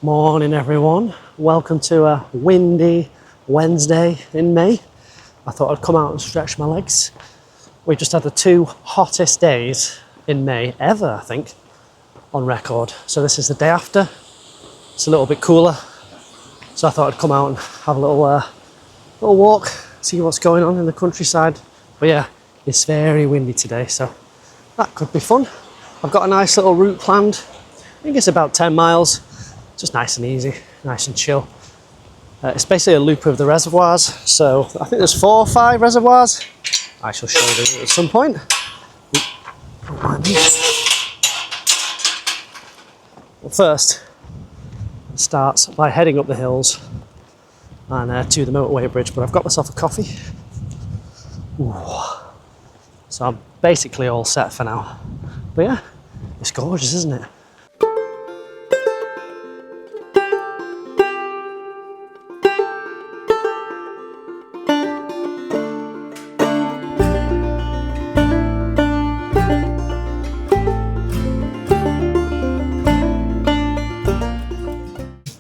Morning everyone, welcome to a windy Wednesday in May. I thought I'd come out and stretch my legs. We just had the two hottest days in May ever, I think, on record. So this is the day after. It's a little bit cooler, so I thought I'd come out and have a little walk, see what's going on in the countryside. But yeah, it's very windy today, so that could be fun. I've got a nice little route planned. I think it's about 10 miles. Just nice and easy, nice and chill. It's basically a loop of the reservoirs. So I think there's 4 or 5 reservoirs. I shall show you at some point. Don't mind me. Well, first, it starts by heading up the hills and to the motorway bridge, but I've got myself a coffee. Ooh. So I'm basically all set for now. But yeah, it's gorgeous, isn't it?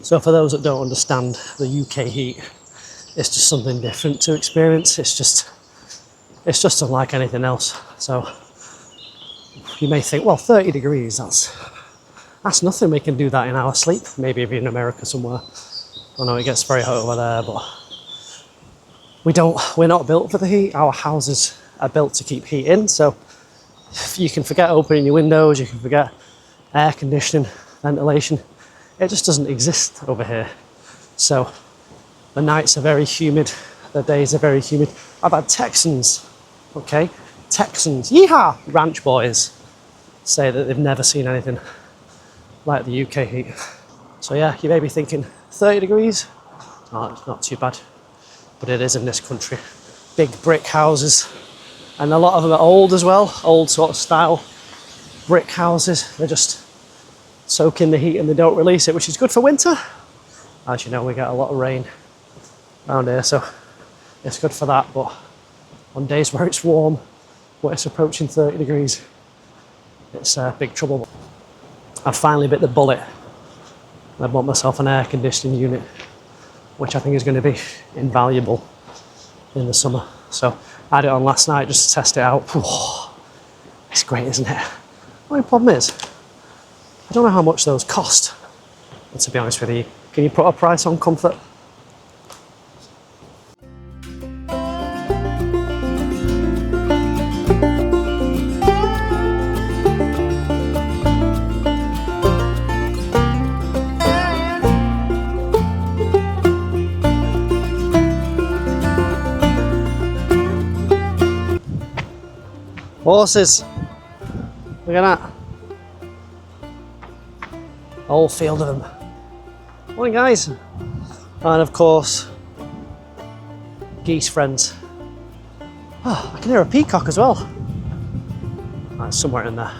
So for those that don't understand the UK heat, it's just something different to experience. It's just unlike anything else. So you may think, well, 30 degrees, that's nothing. We can do that in our sleep. Maybe if you're in America somewhere. I know it gets very hot over there, but we're not built for the heat. Our houses are built to keep heat in. So you can forget opening your windows, you can forget air conditioning, ventilation. It just doesn't exist over here. So the nights are very humid, the days are very humid. I've had Texans, yeehaw, ranch boys, say that they've never seen anything like the UK heat. So yeah, you may be thinking 30 degrees, oh, it's not too bad, but it is in this country. Big brick houses, and a lot of them are old as well, old sort of style brick houses. They're just soak in the heat and they don't release it, which is good for winter. As you know, we get a lot of rain around here, so it's good for that. But on days where it's warm, where it's approaching 30 degrees, it's big trouble. I've finally bit the bullet. I bought myself an air conditioning unit, which I think is going to be invaluable in the summer. So I had it on last night just to test it out. Whoa, it's great, isn't it? The only problem is, I don't know how much those cost, but to be honest with you, can you put a price on comfort? Horses, look at that. A whole field of them. Morning guys. And of course, geese friends. Oh, I can hear a peacock as well. That's somewhere in there.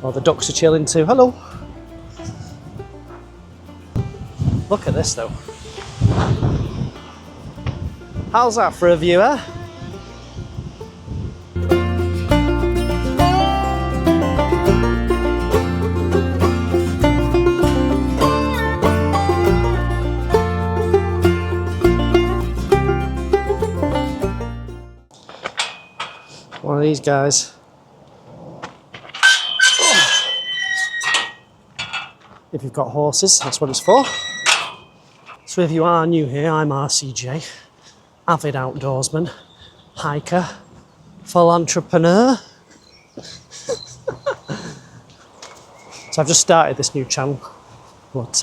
Oh, the ducks are chilling too. Hello. Look at this though. How's that for a view, eh? One of these guys. If you've got horses, that's what it's for. So if you are new here, I'm RCJ, avid outdoorsman, hiker, full entrepreneur. So I've just started this new channel, but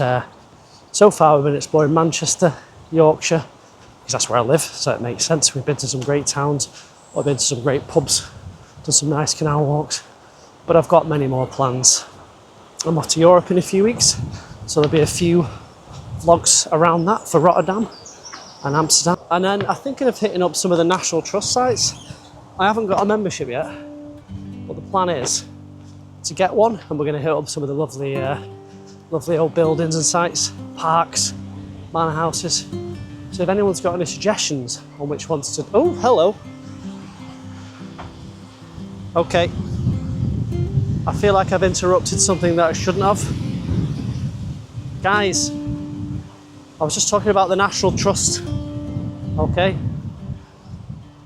so far we've been exploring Manchester, Yorkshire, because that's where I live, so it makes sense. We've been to some great towns. I've been to some great pubs, done some nice canal walks, but I've got many more plans. I'm off to Europe in a few weeks, so there'll be a few vlogs around that for Rotterdam and Amsterdam. And then I'm thinking of hitting up some of the National Trust sites. I haven't got a membership yet, but the plan is to get one, and we're going to hit up some of the lovely old buildings and sites, parks, manor houses. So if anyone's got any suggestions on which ones to... Oh, hello. Okay. I feel like I've interrupted something that I shouldn't have. Guys, I was just talking about the National Trust, okay?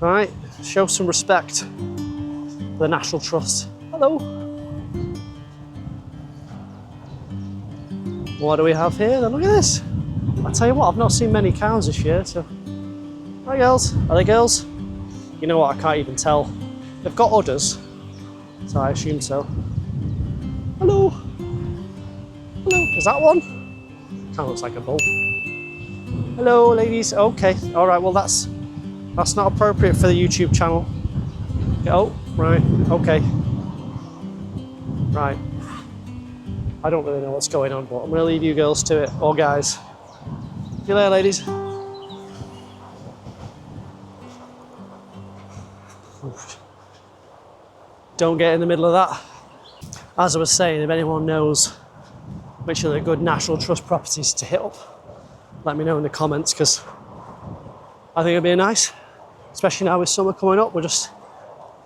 All right, show some respect for the National Trust. Hello. What do we have here? Then look at this. I tell you what, I've not seen many cows this year, so. Hi girls, are they girls? You know what, I can't even tell. They've got udders, so I assume so. Hello. Hello, is that one? Kind of looks like a bull. Hello ladies, okay. All right, well that's not appropriate for the YouTube channel. Oh, right, okay. Right. I don't really know what's going on, but I'm gonna leave you girls to it, or guys. See you later, ladies. Don't get in the middle of that. As I was saying, if anyone knows which are the good National Trust properties to hit up, let me know in the comments, because I think it'd be nice, especially now with summer coming up. We're just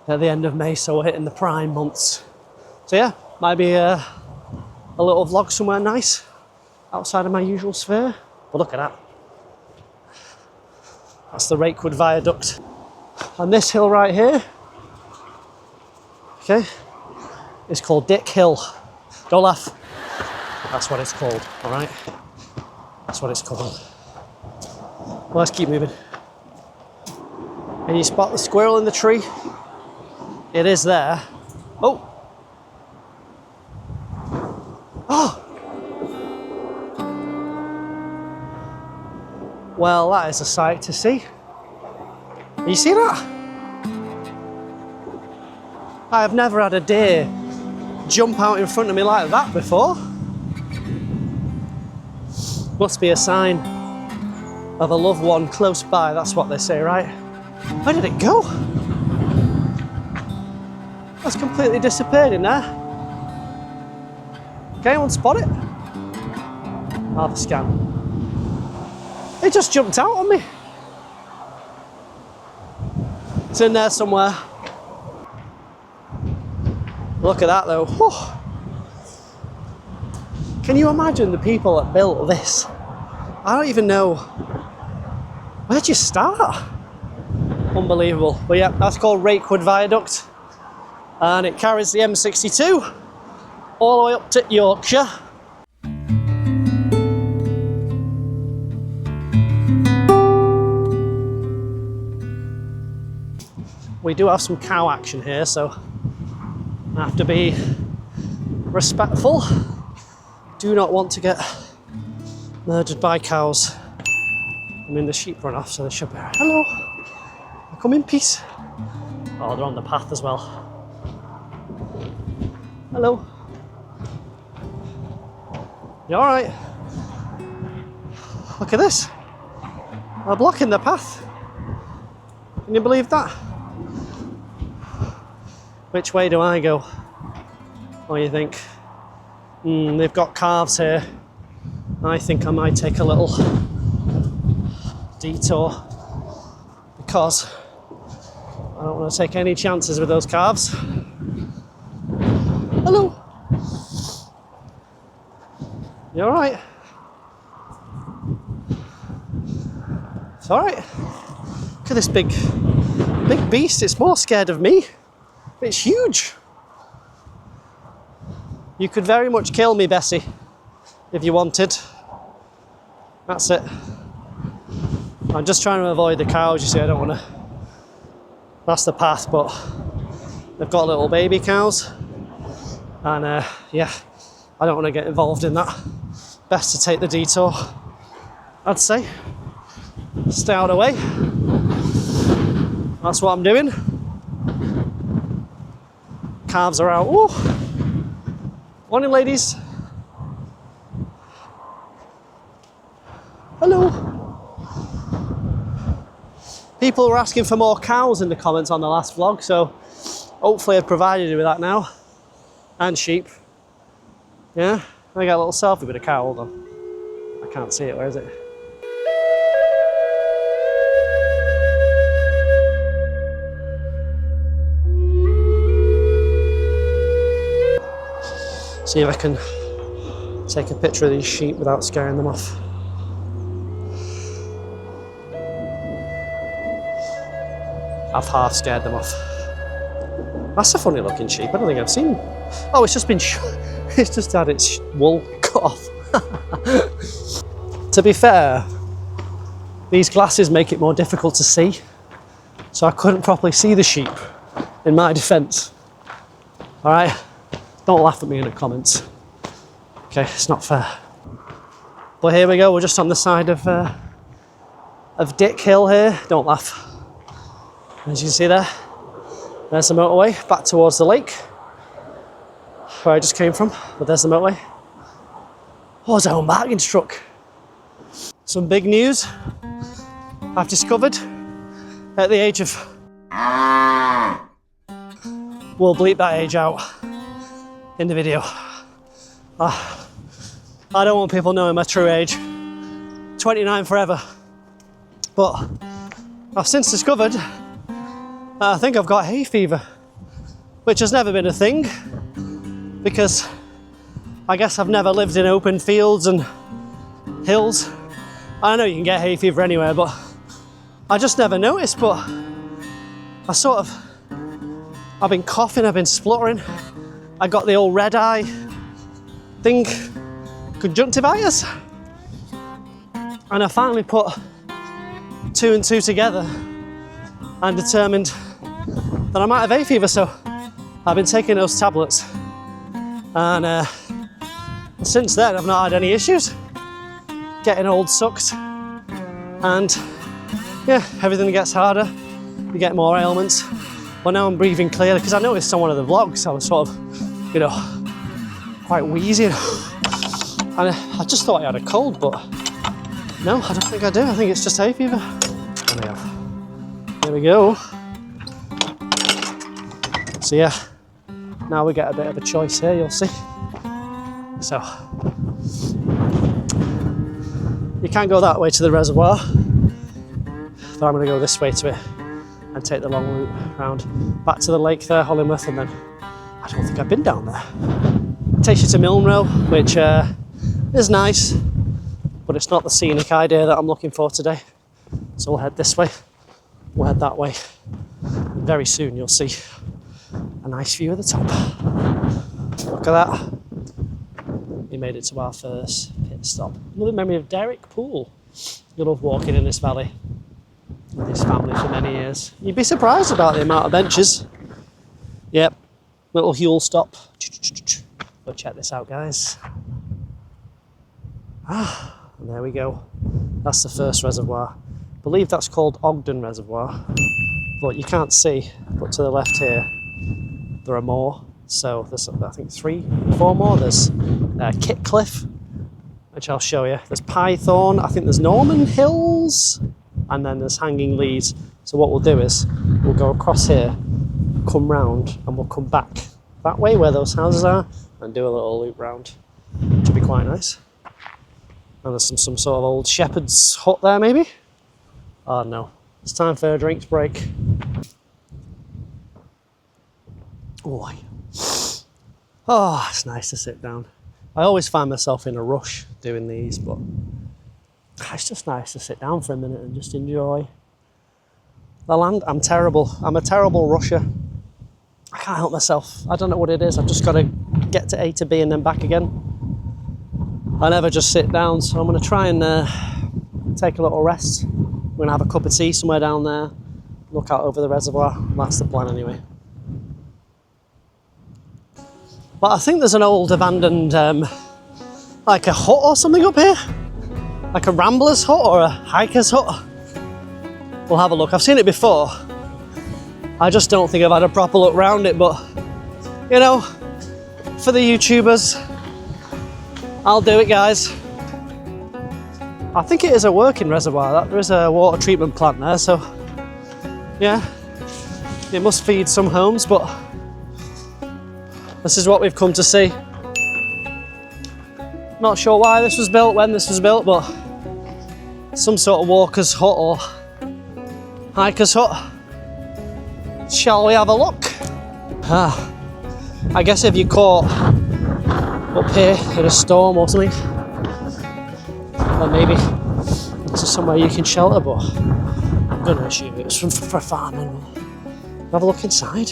at the end of May, so we're hitting the prime months. So yeah, might be a little vlog somewhere nice outside of my usual sphere. But look at that. That's the Rakewood Viaduct. And this hill right here, okay, is called Dick Hill. Don't laugh. That's what it's called, all right? That's what it's called. Well, let's keep moving. Can you spot the squirrel in the tree? It is there. Oh. Oh. Well, that is a sight to see. You see that? I have never had a deer jump out in front of me like that before. Must be a sign of a loved one close by, that's what they say, right? Where did it go? That's completely disappeared in there. Can anyone spot it? I'll have a scan. It just jumped out on me. It's in there somewhere. Look at that though. Whew. Can you imagine the people that built this? I don't even know. Where'd you start? Unbelievable. But yeah, that's called Rakewood Viaduct. And it carries the M62 all the way up to Yorkshire. We do have some cow action here, so I have to be respectful. Do not want to get murdered by cows. I mean, the sheep run off, so they should be. Hello, come in peace. Oh, they're on the path as well. Hello. You all right? Look at this. They're blocking the path. Can you believe that? Which way do I go? What do you think? They've got calves here. I think I might take a little detour because I don't want to take any chances with those calves. Hello. You all right? It's all right. Look at this big beast. It's more scared of me. It's huge. You could very much kill me, Bessie, if you wanted. That's it. I'm just trying to avoid the cows, you see, I don't want to. That's the path, but they've got little baby cows. And yeah, I don't want to get involved in that. Best to take the detour, I'd say. Stay out of the way. That's what I'm doing. Calves are out. Ooh. Morning, ladies. Hello. People were asking for more cows in the comments on the last vlog, so hopefully I've provided you with that now. And sheep. Yeah, I got a little selfie with a cow, hold on. I can't see it, where is it? See if I can take a picture of these sheep without scaring them off. I've half scared them off. That's a funny looking sheep. I don't think I've seen. Oh, it's just been it's just had its wool cut off. To be fair, these glasses make it more difficult to see, so I couldn't properly see the sheep, in my defence. All right, don't laugh at me in the comments. Okay, it's not fair. But here we go. We're just on the side of Dick Hill here. Don't laugh. As you can see there, there's the motorway back towards the lake where I just came from, but there's the motorway. Oh, there's a home bargains truck. Some big news I've discovered at the age of... We'll bleep that age out in the video. I don't want people knowing my true age. 29 forever. But I've since discovered I think I've got hay fever, which has never been a thing because I guess I've never lived in open fields and hills. I know you can get hay fever anywhere, but I just never noticed. But I've been coughing, I've been spluttering. I got the old red eye thing, conjunctivitis, and I finally put 2 and 2 together and determined that I might have hay fever, so I've been taking those tablets, and since then I've not had any issues. Getting old sucks, and yeah, everything gets harder, you get more ailments. Well, now I'm breathing clearly, because I noticed on one of the vlogs I was sort of, you know, quite wheezy, and I just thought I had a cold, but no, I don't think I do. I think it's just hay fever. There we go. So yeah, now we get a bit of a choice here, you'll see. So, you can go that way to the reservoir, but I'm going to go this way to it and take the long route round back to the lake there, Hollingworth, and then I don't think I've been down there. It takes you to Milnrow, which is nice, but it's not the scenic idea that I'm looking for today. So we'll head this way, we'll head that way, and very soon you'll see a nice view of the top. Look at that. We made it to our first pit stop. Another memory of Derek Poole. You love walking in this valley with his family for many years. You'd be surprised about the amount of benches. Yep, little Huel stop. Go check this out, guys. And there we go. That's the first reservoir. I believe that's called Ogden Reservoir, but you can't see. But to the left here, there are more. So there's, I think, 3, 4 more. There's Kitcliffe, which I'll show you. There's Pythorn. I think there's Norman Hills, and then there's Hanging Leads. So what we'll do is we'll go across here, come round, and we'll come back that way where those houses are, and do a little loop round, which will be quite nice. And there's some sort of old shepherd's hut there, maybe. Oh no, it's time for a drinks break. Oh, it's nice to sit down. I always find myself in a rush doing these, but it's just nice to sit down for a minute and just enjoy the land. I'm terrible. I'm a terrible rusher. I can't help myself. I don't know what it is. I've just got to get to A to B and then back again. I never just sit down, so I'm going to try and take a little rest. We're going to have a cup of tea somewhere down there, look out over the reservoir. That's the plan anyway. But I think there's an old abandoned, like a hut or something up here. Like a rambler's hut or a hiker's hut. We'll have a look. I've seen it before. I just don't think I've had a proper look round it, but you know, for the YouTubers, I'll do it, guys. I think it is a working reservoir. There is a water treatment plant there, so yeah, it must feed some homes, but this is what we've come to see. Not sure why this was built, when this was built, but some sort of walker's hut or hiker's hut. Shall we have a look? I guess if you're caught up here in a storm or something. Or maybe to somewhere you can shelter, but I'm going to assume it was for farming. We'll have a look inside.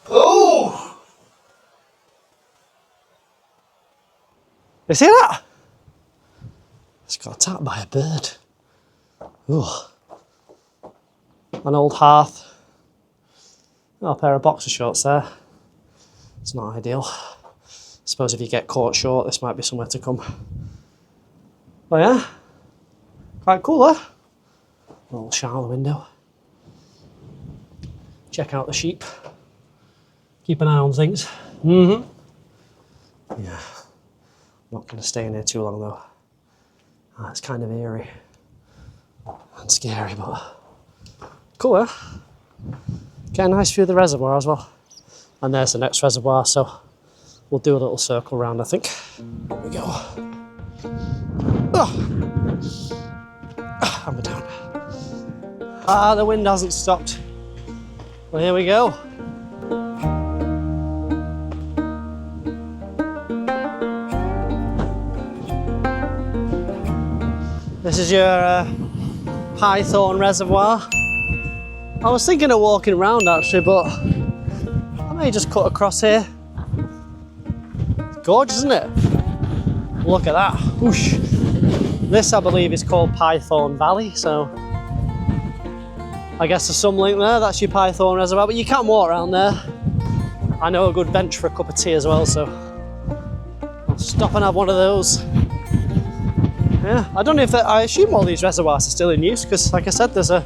Oh! You see that? It's got attacked by a bird. Ooh. An old hearth. Oh, a pair of boxer shorts there. It's not ideal. I suppose if you get caught short, this might be somewhere to come. Oh yeah, quite cool, huh? A little shower window. Check out the sheep. Keep an eye on things. Yeah, not going to stay in here too long though. It's kind of eerie and scary, but cool, huh? Get a nice view of the reservoir as well. And there's the next reservoir, so we'll do a little circle round, I think. Here we go. Hammer down. The wind hasn't stopped. Well, here we go. This is your Pythorn Reservoir. I was thinking of walking around actually, but I may just cut across here. It's gorgeous, isn't it? Look at that. Whoosh. This, I believe, is called Pythorn Valley, so I guess there's some link there. That's your Pythorn Reservoir, but you can't walk around there. I know a good bench for a cup of tea as well, so I'll stop and have one of those. Yeah, I don't know if I assume all these reservoirs are still in use, because like I said, there's a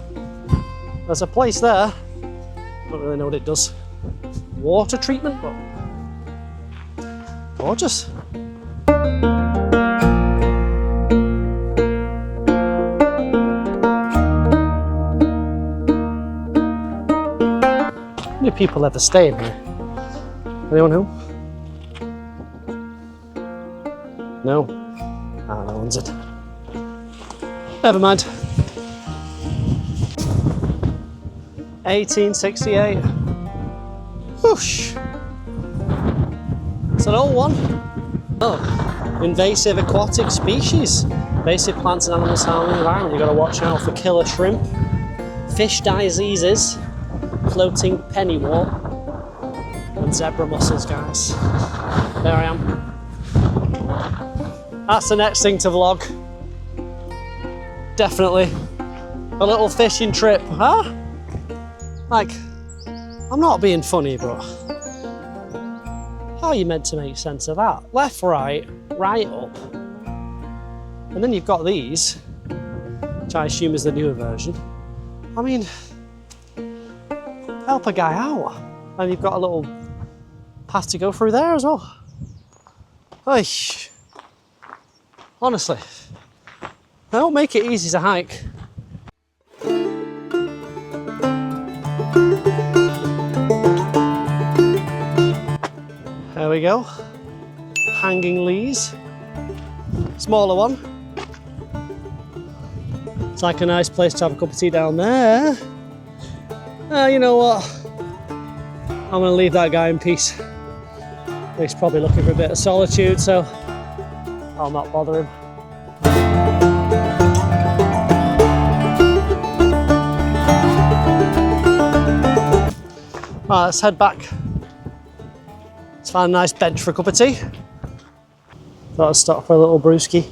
place there. Don't really know what it does. Water treatment, but gorgeous. How many people ever stay in here? Anyone know? No? Ah, no one's in. Never mind. 1868. Whoosh! It's an old one. Oh, invasive aquatic species. Invasive plants and animals harming the environment. You've got to watch out for killer shrimp, fish diseases, floating pennywort, and zebra mussels, guys. There I am. That's the next thing to vlog. Definitely. A little fishing trip, huh? Like, I'm not being funny, but how are you meant to make sense of that? Left, right, right, up. And then you've got these, which I assume is the newer version. I mean, help a guy out. And you've got a little path to go through there as well. Oy. Honestly, they don't make it easy to hike. There we go. Hanging Lees. Smaller one. It's like a nice place to have a cup of tea down there. You know what? I'm gonna leave that guy in peace. He's probably looking for a bit of solitude, so I'll not bother him. Right, let's head back. Let's find a nice bench for a cup of tea. Thought I'd stop for a little brewski.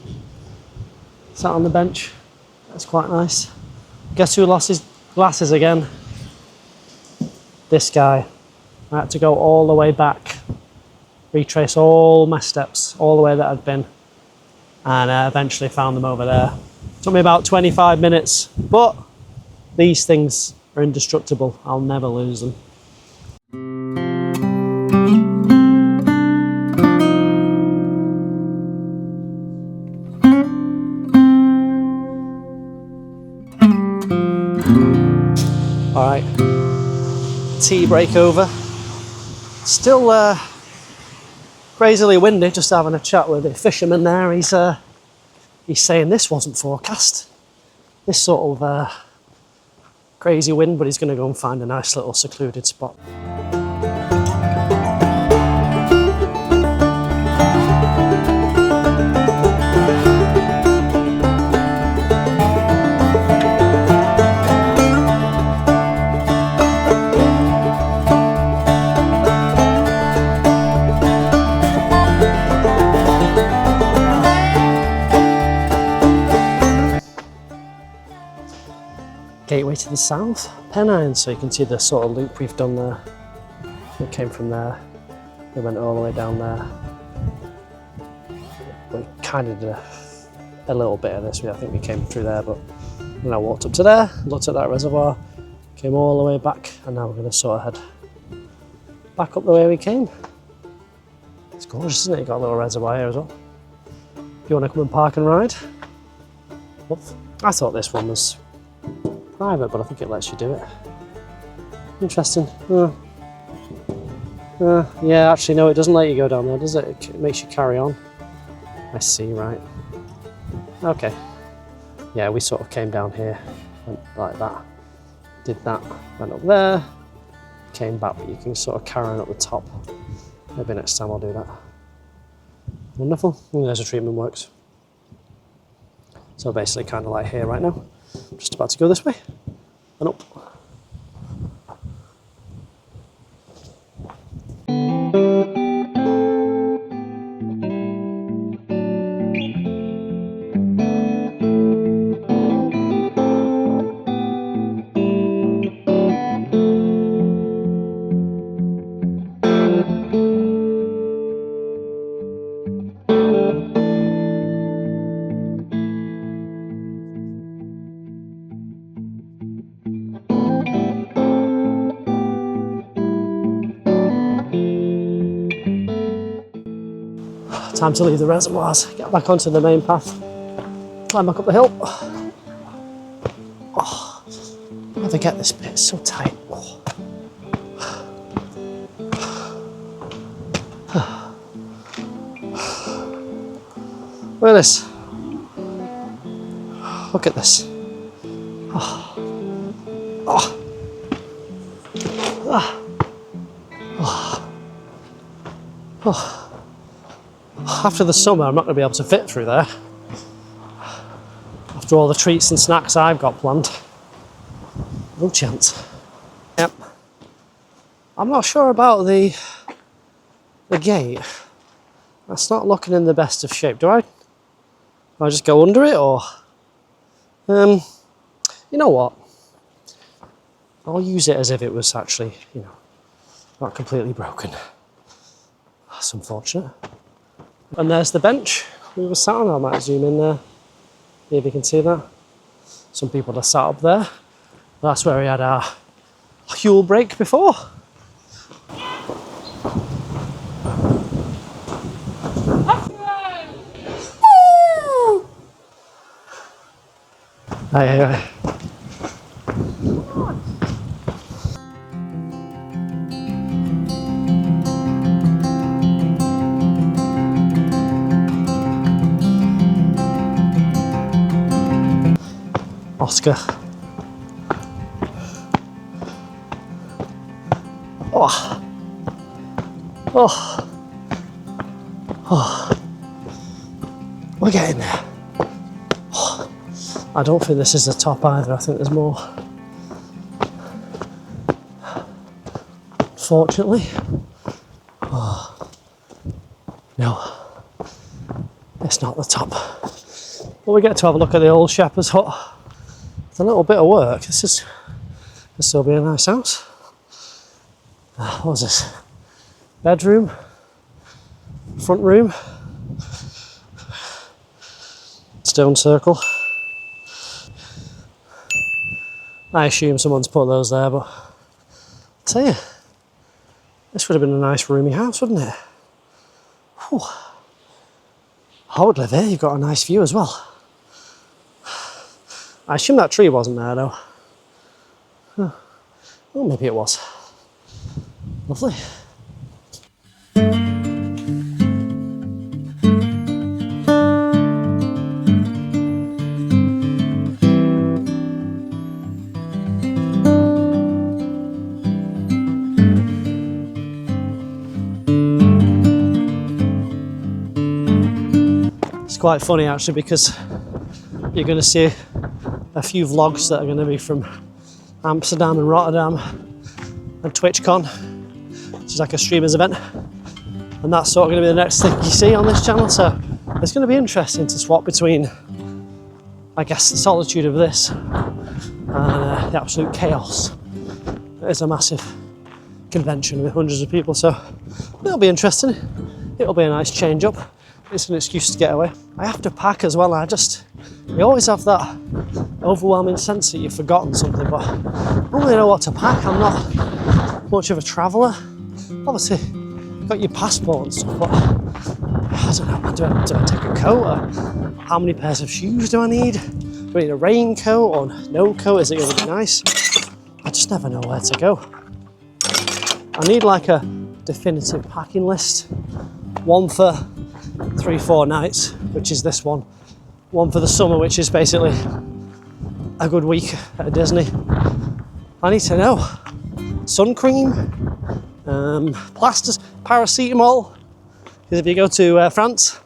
Sat on the bench. That's quite nice. Guess who lost his glasses again? This guy. I had to go all the way back, retrace all my steps, all the way that I'd been, and eventually found them over there. Took me about 25 minutes, but these things are indestructible. I'll never lose them. All right, tea break over. Still crazily windy, just having a chat with the fisherman there. He's saying this wasn't forecast. This sort of crazy wind, but he's going to go and find a nice little secluded spot. way to the south, Pennine, so you can see the sort of loop we've done there. We came from there, we went all the way down there. We kind of did a little bit of this, I think we came through there, but then I walked up to there, looked at that reservoir, came all the way back, and now we're going to sort of head back up the way we came. It's gorgeous, isn't it? You've got a little reservoir here as well. If you want to come and park and ride. I thought this one was private, but I think it lets you do it. Interesting. Yeah, actually no, it doesn't let you go down there, does it? It makes you carry on. I see, right. Okay. Yeah, we sort of came down here, went like that, did that, went up there, came back, but you can sort of carry on up the top. Maybe next time I'll do that. Wonderful. And there's a treatment works. So basically kind of like here right now. I'm just about to go this way and up. Time to leave the reservoirs, get back onto the main path, climb back up the hill. Oh, I never get this bit, it's so tight. Oh. Look at this. Look at this. Oh. Oh. Ah. Oh. Oh. After the summer, I'm not going to be able to fit through there. After all the treats and snacks I've got planned. No chance. Yep. I'm not sure about the gate. That's not looking in the best of shape. Do I just go under it, or? You know what? I'll use it as if it was actually, you know, not completely broken. That's unfortunate. And there's the bench we were sat on. I might zoom in there, see if you can see that. Some people are sat up there. That's where we had our fuel break before. Aye. Oscar. Oh. Oh. Oh. We're getting there. Oh. I don't think this is the top either. I think there's more. Fortunately. Oh. No. It's not the top. But we get to have a look at the old shepherd's hut. It's a little bit of work. This will still be a nice house. What was this? Bedroom, front room, stone circle. I assume someone's put those there, but I'll tell you, this would have been a nice roomy house, wouldn't it? Whew. I would live here. You've got a nice view as well. I assume that tree wasn't there though. Huh. Well, maybe it was. Lovely. It's quite funny actually, because you're going to see a few vlogs that are going to be from Amsterdam and Rotterdam and TwitchCon, which is like a streamers event, and that's sort of going to be the next thing you see on this channel. So it's going to be interesting to swap between, I guess, the solitude of this and the absolute chaos. It's a massive convention with hundreds of people, so it'll be interesting. It'll be a nice change up. It's an excuse to get away. I have to pack as well. You always have that overwhelming sense that you've forgotten something, but I don't really know what to pack. I'm not much of a traveller. Obviously, you've got your passport and stuff, but I don't know. Do I take a coat? Or how many pairs of shoes do I need? Do I need a raincoat or no coat? Is it going to be nice? I just never know where to go. I need like a definitive packing list. One for 3-4 nights, which is this one. One for the summer, which is basically a good week at Disney. I need to know. Sun cream, plasters, paracetamol. Because if you go to France,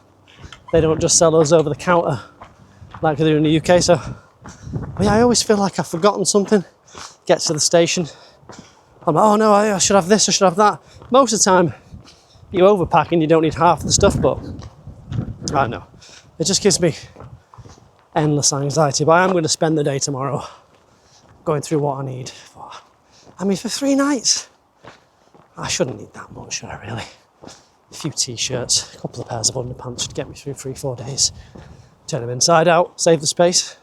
they don't just sell those over the counter like they do in the UK. So, but yeah, I always feel like I've forgotten something. Get to the station, I'm like, oh no, I should have this, I should have that. Most of the time, you overpack and you don't need half the stuff, but I don't know. It just gives me endless anxiety. But I am going to spend the day tomorrow going through what I need. I mean, for 3 nights, I shouldn't need that much, should I really? A few t-shirts, a couple of pairs of underpants should get me through 3-4 days. Turn them inside out, save the space.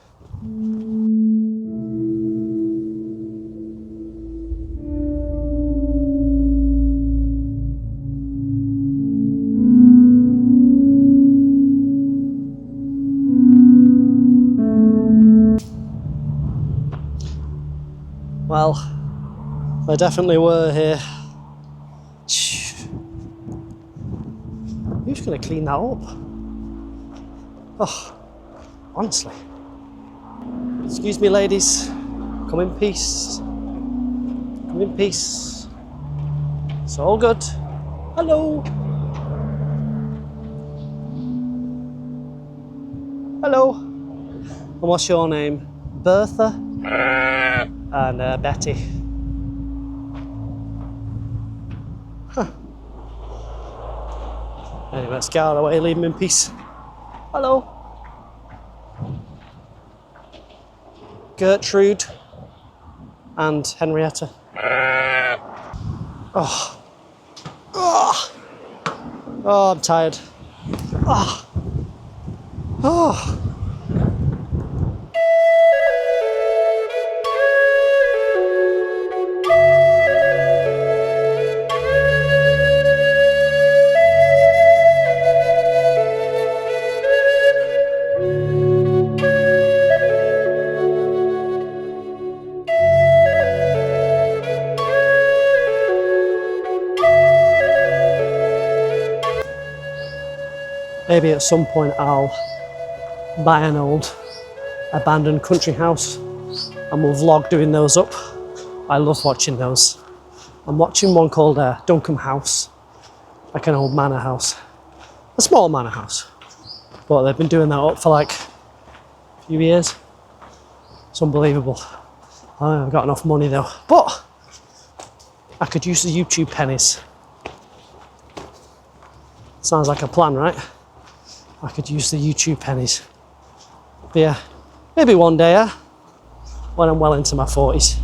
Well, there definitely were here. Who's going to clean that up? Oh, honestly. Excuse me, ladies. Come in peace. Come in peace. It's all good. Hello. Hello. And what's your name? Bertha? And Betty. Huh. Anyway, let's get out of the way, leave him in peace. Hello. Gertrude and Henrietta. Oh. Oh. Oh, I'm tired. Oh. Oh. Maybe at some point I'll buy an old abandoned country house and we'll vlog doing those up. I love watching those. I'm watching one called Duncan House, like an old manor house. A small manor house. But they've been doing that up for like a few years. It's unbelievable. I haven't got enough money though. But I could use the YouTube pennies. Sounds like a plan, right? I could use the YouTube pennies. But yeah, maybe one day, when I'm well into my 40s.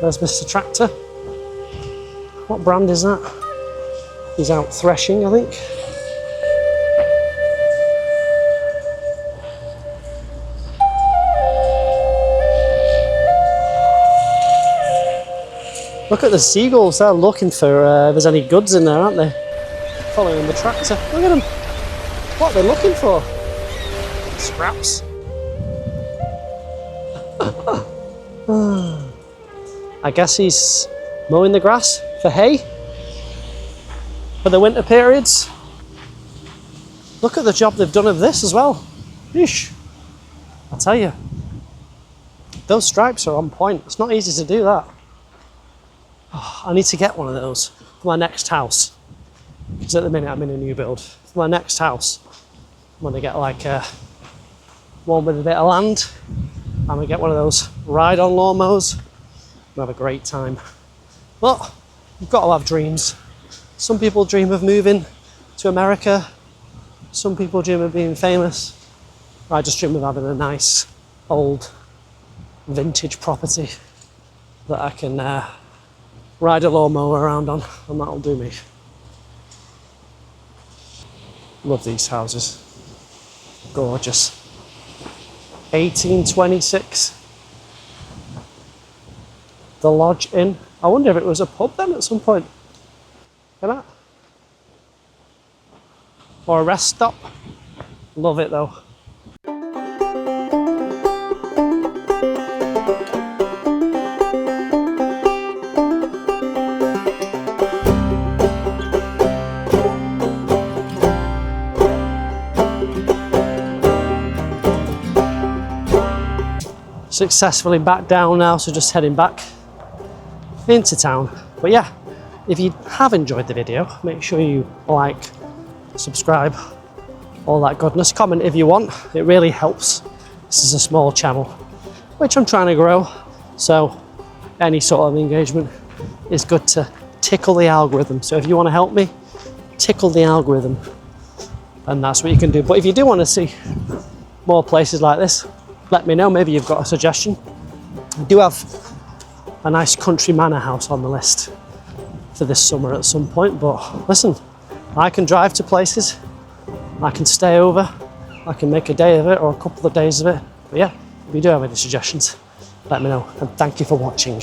There's Mr. Tractor. What brand is that? He's out threshing, I think. Look at the seagulls, they're looking for if there's any goods in there, aren't they? Following the tractor. Look at them. What are they looking for? Scraps. I guess he's mowing the grass for hay for the winter periods. Look at the job they've done of this as well. Yeesh. I tell you, those stripes are on point. It's not easy to do that. Oh, I need to get one of those for my next house. Because at the minute I'm in a new build. For my next house, I'm gonna get like one with a bit of land. I'm gonna get one of those ride-on lawnmowers and have a great time. But you've got to have dreams. Some people dream of moving to America. Some people dream of being famous. I just dream of having a nice old vintage property that I can ride a lawnmower around on, and that'll do me. Love these houses. Gorgeous. 1826. The Lodge Inn. I wonder if it was a pub then at some point. Look at that. Or a rest stop. Love it though. Successfully back down now, so just heading back into town. But yeah, if you have enjoyed the video, make sure you like, subscribe, all that goodness. Comment if you want, it really helps. This is a small channel which I'm trying to grow, so any sort of engagement is good to tickle the algorithm. So if you want to help me tickle the algorithm, and that's what you can do. But if you do want to see more places like this, let me know. Maybe you've got a suggestion. I do have a nice country manor house on the list for this summer at some point, but listen, I can drive to places, I can stay over, I can make a day of it or a couple of days of it. But yeah, if you do have any suggestions, let me know, and thank you for watching.